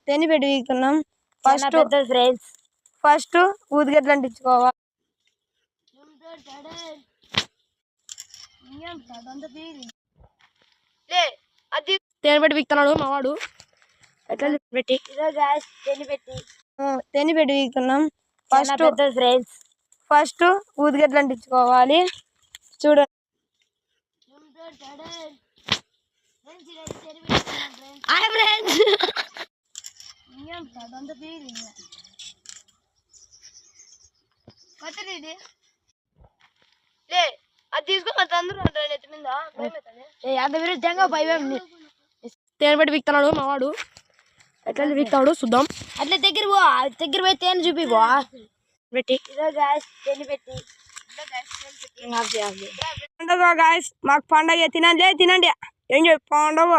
తేనె పెట్టి వీకుతున్నాం. ఫస్ట్ ఊదిగడ్డలు అంటించుకోవాలి. అది తేనె పెట్టి వీకుతున్నాడు మావాడు. ఎట్లా పెట్టి తేనె పెట్టి వీకుతున్నాం. ఫస్ట్ ఊదిగడ్డలు అంటించుకోవాలి. చూడండి అది తీసుకుని తేనె పెట్టి వీకుతున్నాడు మావాడు. ఎట్లా వీకుతాడు చూద్దాం. అట్లా దగ్గర పోయి తేనె చూపి పెట్టి పండుగ గాయస్, మాకు పండగ తినండి ఎంజాయ్ పండుగ.